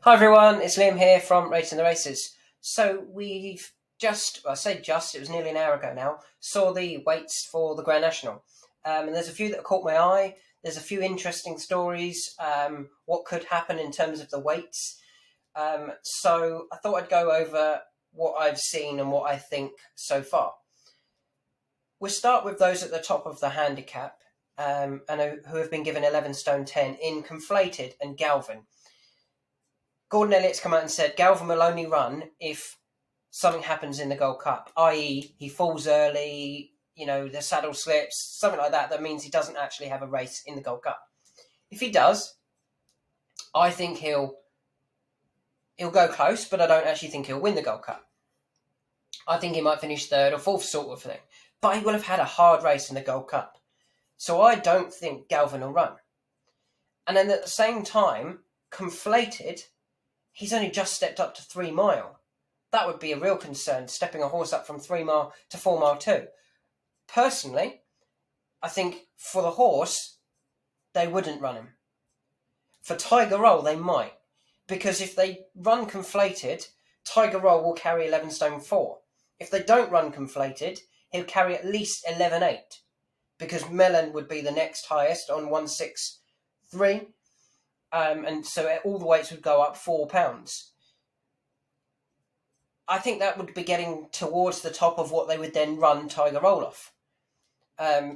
Hi everyone, it's Liam here from Rating the Races. So we've it was nearly an hour ago now, saw the weights for the Grand National. And there's a few that have caught my eye. There's a few interesting stories, what could happen in terms of the weights. So I thought I'd go over what I've seen and what I think so far. We'll start with those at the top of the handicap, and who have been given 11 stone 10 in Conflated and Galvin. Gordon Elliott's come out and said Galvin will only run if something happens in the Gold Cup, i.e. he falls early, the saddle slips, something like that. That means he doesn't actually have a race in the Gold Cup. If he does, I think he'll go close, but I don't actually think he'll win the Gold Cup. I think he might finish third or fourth sort of thing. But he will have had a hard race in the Gold Cup. So I don't think Galvin will run. And then at the same time, Conflated, he's only just stepped up to 3 mile. That would be a real concern, stepping a horse up from 3 mile to 4 mile 2. Personally, I think for the horse, they wouldn't run him. For Tiger Roll, they might. Because if they run Conflated, Tiger Roll will carry 11 stone 4. If they don't run Conflated, he'll carry at least 11.8. Because Mellon would be the next highest on 163. And so all the weights would go up £4. I think that would be getting towards the top of what they would then run Tiger Roll off.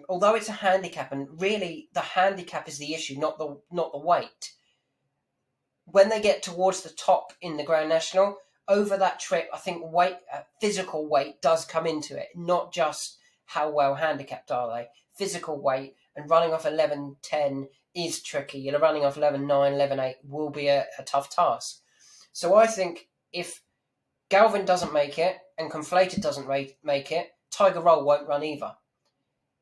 Although it's a handicap, and really the handicap is the issue, not the weight. When they get towards the top in the Grand National, over that trip, I think physical weight does come into it, not just how well handicapped are they. Physical weight and running off 11.10 is tricky. Running off 11.9, 11.8 will be a tough task. So I think if Galvin doesn't make it and Conflated doesn't make it, Tiger Roll won't run either.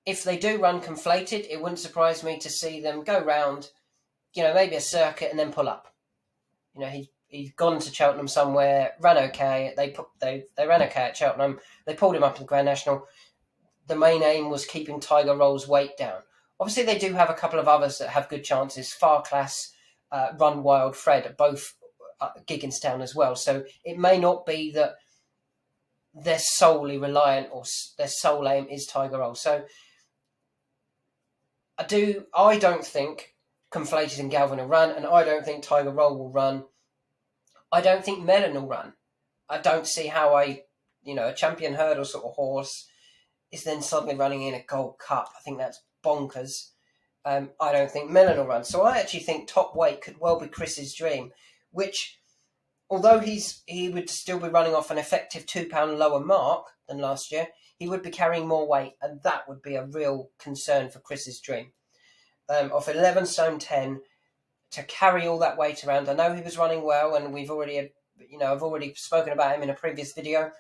If they do run Conflated, it wouldn't surprise me to see them go round, maybe a circuit and then pull up. He's gone to Cheltenham somewhere, ran okay. They ran okay at Cheltenham. They pulled him up to the Grand National. The main aim was keeping Tiger Roll's weight down. Obviously, they do have a couple of others that have good chances. Far Class, Run Wild, Fred, both Gigginstown as well. So it may not be that they're solely reliant or their sole aim is Tiger Roll. So I don't think Conflated and Galvin will run, and I don't think Tiger Roll will run. I don't think Mellon will run. I don't see how a champion hurdle sort of horse is then suddenly running in a Gold Cup. I think that's bonkers. I don't think Mellon will run. So I actually think top weight could well be Chris's Dream, which, although he would still be running off an effective £2 lower mark than last year, he would be carrying more weight, and that would be a real concern for Chris's Dream. Off 11 stone 10, to carry all that weight around. I know he was running well, and I've already spoken about him in a previous video.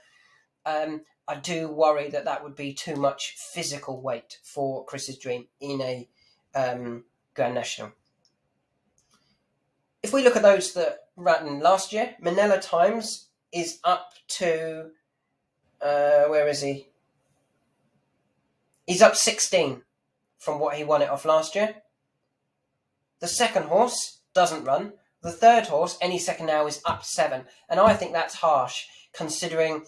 I do worry that would be too much physical weight for Chris's Dream in a Grand National. If we look at those that ran last year, Manila Times is up to, where is he? He's up 16 from what he won it off last year. The second horse doesn't run. The third horse, Any Second Now, is up 7. And I think that's harsh, considering...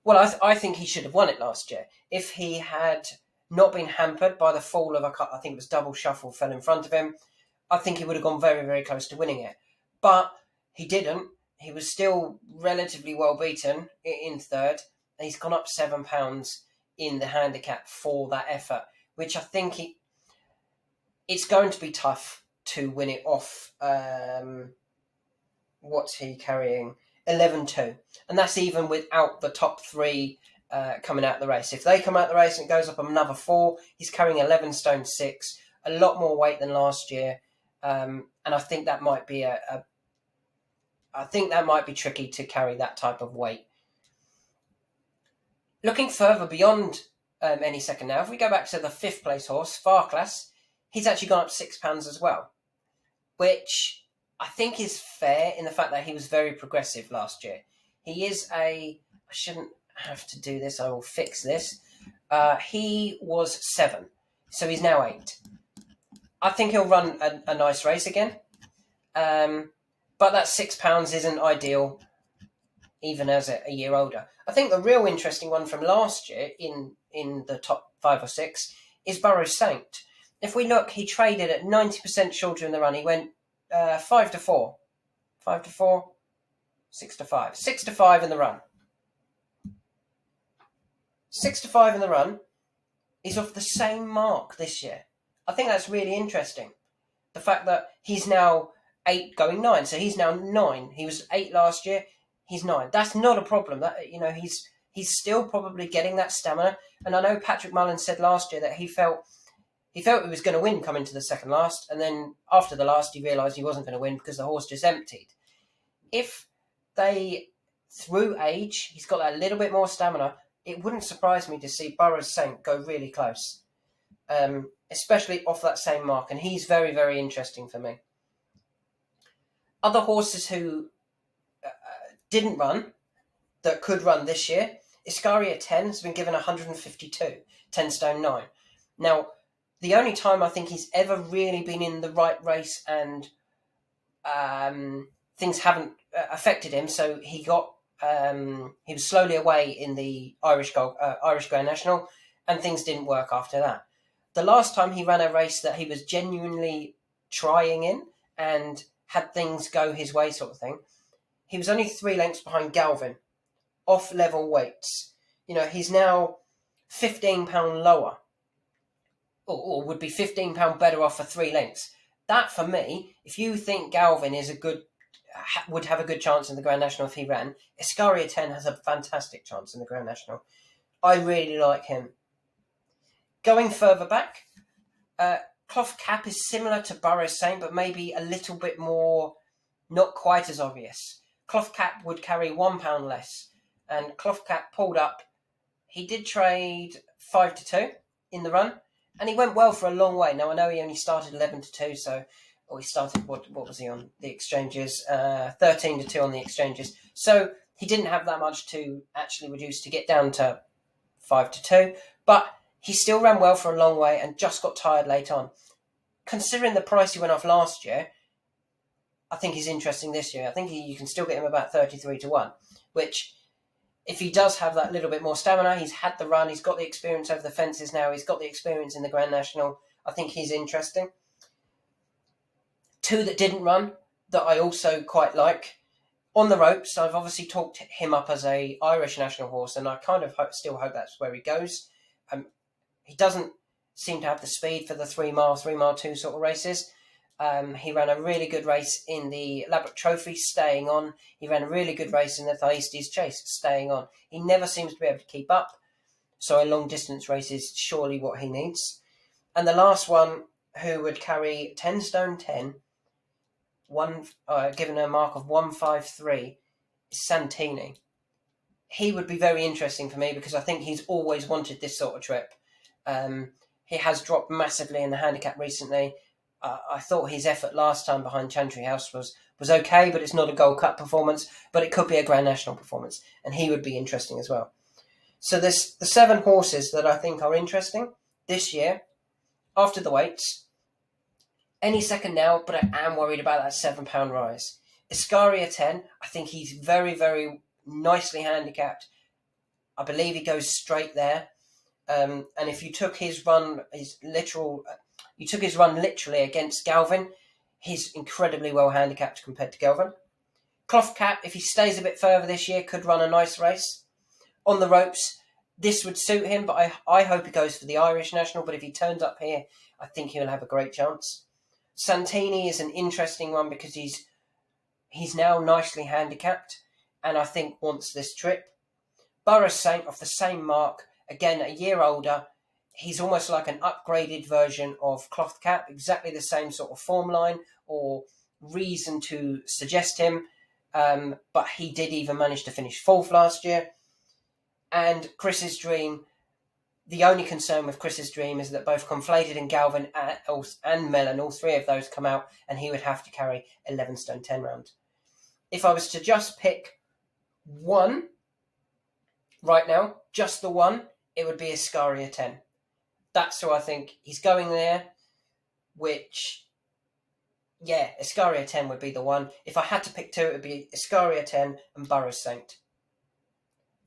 Well, I think he should have won it last year. If he had not been hampered by the fall of I think it was Double Shuffle fell in front of him, I think he would have gone very, very close to winning it. But he didn't. He was still relatively well beaten in third, and he's gone up £7 in the handicap for that effort, which I think it's going to be tough to win it off. What's he carrying? 11.2, and that's even without the top 3 coming out of the race. If they come out of the race and it goes up another 4, he's carrying 11 stone 6, a lot more weight than last year, and I think that might be tricky to carry that type of weight. Looking further beyond Any Second Now, if we go back to the 5th place horse, Far Class, he's actually gone up £6 as well, which I think is fair in the fact that he was very progressive last year. He is I shouldn't have to do this, I will fix this. He was 7, so he's now 8. I think he'll run a nice race again. But that £6 isn't ideal, even as a year older. I think the real interesting one from last year in the top 5 or 6 is Burrows Saint. If we look, he traded at 90% shorter in the run. He went 5 to 4. 5 to 4? 6 to 5. 6 to 5 in the run. 6 to 5 in the run. He's off the same mark this year. I think that's really interesting. The fact that he's now 8 going 9. So he's now 9. He was 8 last year. He's 9. That's not a problem. That, he's still probably getting that stamina. And I know Patrick Mullins said last year that he felt he was going to win coming to the second last, and then after the last he realised he wasn't going to win because the horse just emptied. If they, through age, he's got that little bit more stamina, it wouldn't surprise me to see Burrows Saint go really close, especially off that same mark, and he's very, very interesting for me. Other horses who didn't run, that could run this year, Iskaros 10 has been given 152, 10 stone 9. Now, the only time I think he's ever really been in the right race and things haven't affected him, so he was slowly away in the Irish Grand National, and things didn't work after that. The last time he ran a race that he was genuinely trying in and had things go his way sort of thing, he was only 3 lengths behind Galvin, off level weights. He's now £15 lower, or would be £15 better off for 3 lengths. That, for me, if you think Galvin would have a good chance in the Grand National if he ran, Iskaros 10 has a fantastic chance in the Grand National. I really like him. Going further back, Cloth Cap is similar to Burrows Saint, but maybe a little bit more, not quite as obvious. Cloth Cap would carry £1 less, and Cloth Cap pulled up. He did trade 5 to 2 in the run, and he went well for a long way. Now, I know he only started 11 to 2, he started, what was he on the exchanges? 13 to 2 on the exchanges. So he didn't have that much to actually reduce to get down to 5 to 2, but he still ran well for a long way and just got tired late on. Considering the price he went off last year, I think he's interesting this year. I think you can still get him about 33 to 1, which, if he does have that little bit more stamina, he's had the run, he's got the experience over the fences now, he's got the experience in the Grand National, I think he's interesting. 2 that didn't run, that I also quite like. On the ropes, I've obviously talked him up as a Irish national horse, and I kind of still hope that's where he goes. He doesn't seem to have the speed for the 3 mile 2 sort of races. He ran a really good race in the Labrador Trophy, staying on. He ran a really good race in the Thaistes Chase, staying on. He never seems to be able to keep up, so a long distance race is surely what he needs. And the last one, who would carry 10 stone 10, given a mark of 153, is Santini. He would be very interesting for me because I think he's always wanted this sort of trip. He has dropped massively in the handicap recently. I thought his effort last time behind Chantry House was okay, but it's not a Gold Cup performance, but it could be a Grand National performance, and he would be interesting as well. So there's the 7 horses that I think are interesting this year, after the weights. Any second now, but I am worried about that £7 rise. Iskaros 10, I think he's very, very nicely handicapped. I believe he goes straight there. And if you took his run, literally against Galvin, he's incredibly well handicapped compared to Galvin. Cloth Cap, if he stays a bit further this year, could run a nice race. On the ropes, this would suit him, but I hope he goes for the Irish National, but if he turns up here, I think he'll have a great chance. Santini is an interesting one because he's now nicely handicapped, and I think wants this trip. Burrows Saint off the same mark, again a year older. He's almost like an upgraded version of Cloth Cap, exactly the same sort of form line or reason to suggest him, but he did even manage to finish 4th last year. And Chris's Dream, the only concern with Chris's Dream is that both Conflated and Galvin and Mellon, all 3 of those come out, and he would have to carry 11 stone 10 round. If I was to just pick one right now, just the one, it would be Iskaros 10. That's who I think he's going there, which Yeah, Iskaros 10 would be the one. If I had to pick two, it would be Iskaros 10 and Burrows Saint.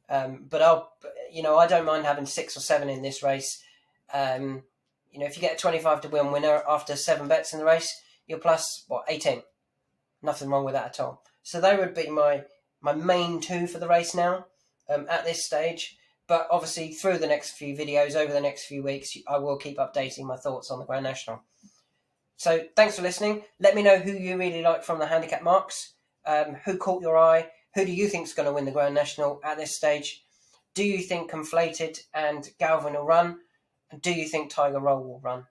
But I don't mind having 6 or 7 in this race. If you get a 25 to win winner after 7 bets in the race, you're plus 18. Nothing wrong with that at all. So they would be my main 2 for the race now at this stage. But obviously, through the next few videos over the next few weeks, I will keep updating my thoughts on the Grand National. So thanks for listening. Let me know who you really like from the handicap marks. Who caught your eye? Who do you think is going to win the Grand National at this stage? Do you think Conflated and Galvin will run? And do you think Tiger Roll will run?